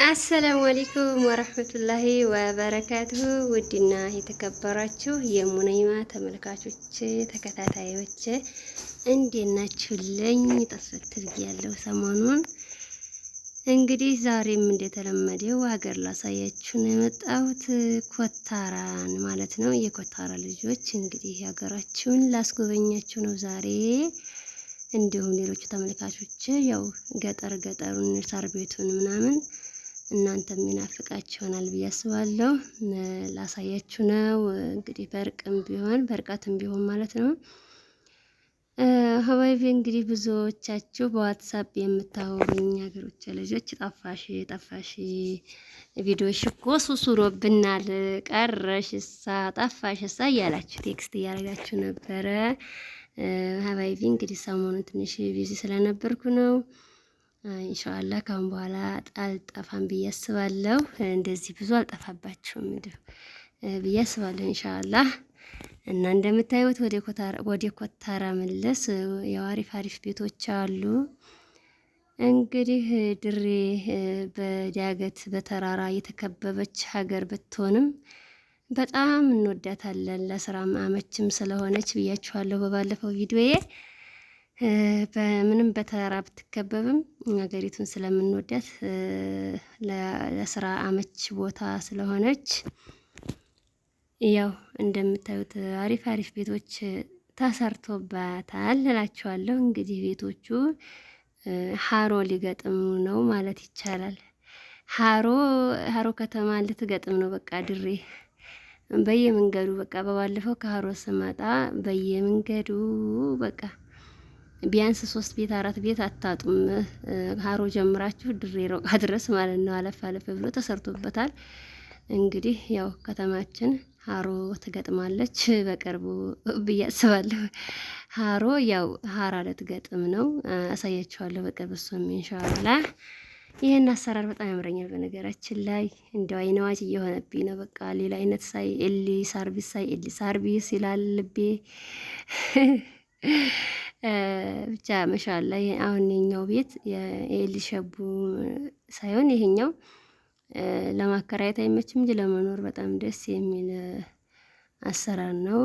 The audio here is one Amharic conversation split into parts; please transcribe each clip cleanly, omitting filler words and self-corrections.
አሰላሙ አለይኩም ወረህመቱላሂ ወበረካቱሁ። ውድና የተከበራችሁ የሙነይማ ተመልካቾች ተከታታዮች እንዴት ናችሁልኝ? ጠፍት ብያለሁ ሰሞኑን። እንግዲህ ዛሬም እንደተለመደው ሀገር ላሳያችሁ ነው የመጣሁት። ኮታራን ማለት ነው። የኮታራ ልጆች እንግዲህ ሀገራችሁን ላስጎበኛችሁ ነው ዛሬ። እንዲሁም ሌሎቹ ተመልካቾች ያው ገጠሩን ሳር ቤቱን ምናምን እናንተም ይናፍቃችሁ ይሆናል ብዬ አስባለሁ። ላሳያችሁ ነው እንግዲህ በርቀትም ቢሆን ማለት ነው። ሀባይቢ እንግዲህ ብዙዎቻችሁ በዋትሳፕ የምታወሩኝ ሀገሮች ልጆች ጠፋሽ ቪዲዮሽ እኮ ሱሱሮብናል ጠፋሽሳ እያላችሁ ቴክስት እያደረጋችሁ ነበረ። ሀባይቢ እንግዲህ ሰሞኑን ትንሽ ቢዚ ስለነበርኩ ነው። ኢንሻአላህ ካሁን በኋላ አልጠፋም ብዬ አስባለሁ። እንደዚህ ብዙ አልጠፋባችሁም ብዬ አስባለሁ ኢንሻአላህ። እና እንደምታዩት ወደ ኮታራ መለስ ያው አሪፍ ቤቶች አሉ። እንግዲህ ድሬ በዳገት በተራራ የተከበበች ሀገር ብትሆንም በጣም እንወዳታለን። ለስራም አመችም ስለሆነች ብያችኋለሁ በባለፈው ቪዲዮዬ። በምንም በተራራ ብትከበብም ሀገሪቱን ስለምንወዳት ለስራ አመች ቦታ ስለሆነች ያው እንደምታዩት አሪፍ ቤቶች ተሰርቶባታል እላችኋለሁ። እንግዲህ ቤቶቹ ሀሮ ሊገጥሙ ነው ማለት ይቻላል። ሀሮ ከተማ ልትገጥም ነው በቃ ድሬ በየመንገዱ በቃ በባለፈው ከሀሮ ስመጣ በየመንገዱ በቃ ቢያንስ 3 ቤት 4 ቤት አታጡም። ሀሮ ጀምራችሁ ድሬ ሮቃ ድረስ ማለት ነው። አለፍ ብሎ ተሰርቶበታል። እንግዲህ ያው ከተማችን ሀሮ ትገጥማለች በቅርቡ ብዬ አስባለሁ። ሀሮ ያው ሀራ ልትገጥም ነው። አሳያችኋለሁ በቅርብ እሱም ኢንሻአላህ። ይሄን አሰራር በጣም ያምረኛል። በነገራችን ላይ እንደው አይነዋጅ እየሆነብኝ ነው። በቃ ሌላ አይነት ሳይ ኤሊ ሰርቪስ ይላል ልቤ። ብቻ ማሻአላ። አሁን የኛው ቤት የኤሊ ሸቡ ሳይሆን ይሄኛው ለማከራየት አይመችም እንጂ ለመኖር በጣም ደስ የሚል አሰራር ነው።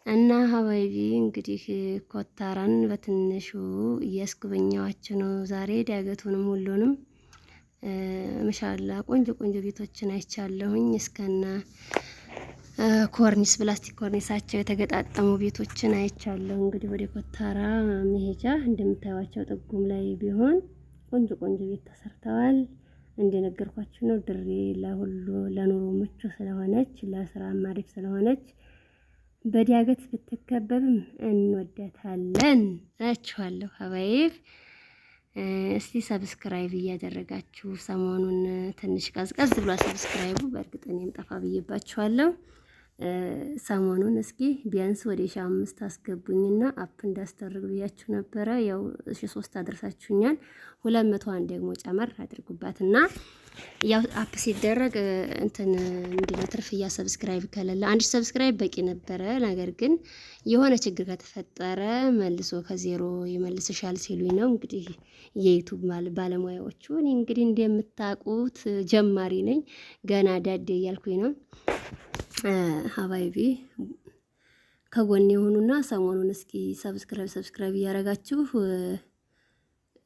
እና ሀባይቢ እንግዲህ ኮታራን በትንሹ እያስጎበኛዋችሁ ነው ዛሬ። ዳገቱንም ሁሉንም ማሻአላ ቆንጆ ቤቶችን አይቻለሁኝ። እስከና ኮርኒስ ፕላስቲክ ኮርኒሳቸው የተገጣጠሙ ቤቶችን አይቻለሁ። እንግዲህ ወደ ኮታራ መሄጃ እንደምታዩዋቸው ጥጉም ላይ ቢሆን ቆንጆ ቤት ተሰርተዋል። እንደነገርኳችሁ ነው። ድሬ ለኑሮ ምቹ ስለሆነች ለስራ አሪፍ ስለሆነች በዳገት ብትከበብም እንወዳታለን እላችኋለሁ ሀባይብ። እስቲ ሰብስክራይብ እያደረጋችሁ ሰሞኑን ትንሽ ቀዝቀዝ ብሏል ሰብስክራይቡ። በእርግጥ እኔም ጠፋ ብዬባችኋለሁ ሰሞኑን። እስኪ ቢያንስ ወደ 5 አስገቡኝና አፕ እንዳስተርግ ብያችሁ ነበረ። ያው 3 አድርሳችሁኛል። 201 ደግሞ ጨመር አድርጉባትና ያው አፕ ሲደረግ እንትን ምንድነው ትርፍያ ሰብስክራይብ ከሌለ 1 ሰብስክራይብ በቂ ነበረ። ነገር ግን የሆነ ችግር ከተፈጠረ መልሶ ከዜሮ ይመልስሻል ሲሉኝ ነው እንግዲህ የዩቲዩብ ባለሙያዎቹ። እኔ እንግዲህ እንደምታውቁት ጀማሪ ነኝ፣ ገና ዳዴ እያልኩኝ ነው። ሀባይቢ ከጎን የሆኑና ሰሞኑን እስኪ ሰብስክራይብ እያደረጋችሁ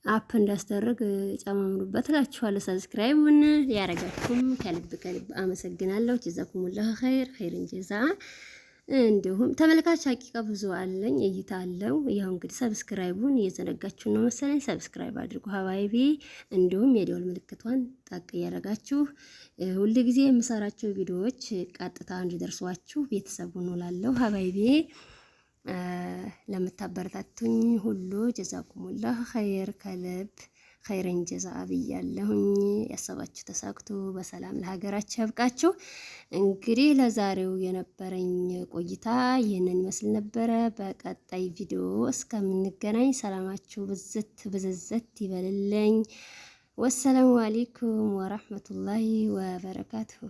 አፕ እንዳስደረግ ጨማምሩበት እላችኋለሁ። ሰብስክራይቡን ያረጋችሁም ከልብ አመሰግናለሁ። ጀዛኩሙላህ ኸይርን ጀዛ። እንዲሁም ተመልካች ሀቂቃ ብዙ አለኝ፣ እይታ አለው። ያው እንግዲህ ሰብስክራይቡን እየዘነጋችሁ ነው መሰለኝ። ሰብስክራይብ አድርጉ ሀባይቢ። እንዲሁም የደወል ምልክቷን ጣቅ እያደረጋችሁ ሁሉ ጊዜ የምሰራቸው ቪዲዮዎች ቀጥታ እንዲደርሷችሁ ቤተሰብ ሁኑ እላለሁ ሀባይቢ። ለምታበረታቱኝ ሁሉ ጀዛኩሙላህ ከልብ ኸይረን ጀዛ ብያለሁኝ። ያሰባችሁ ተሳክቶ በሰላም ለሀገራችሁ ያብቃችሁ። እንግዲህ ለዛሬው የነበረኝ ቆይታ ይህንን ይመስል ነበረ። በቀጣይ ቪዲዮ እስከምንገናኝ ሰላማችሁ ብዝት ይበልልኝ። ወሰላሙ አለይኩም ወራህመቱላሂ ወበረካቱሁ።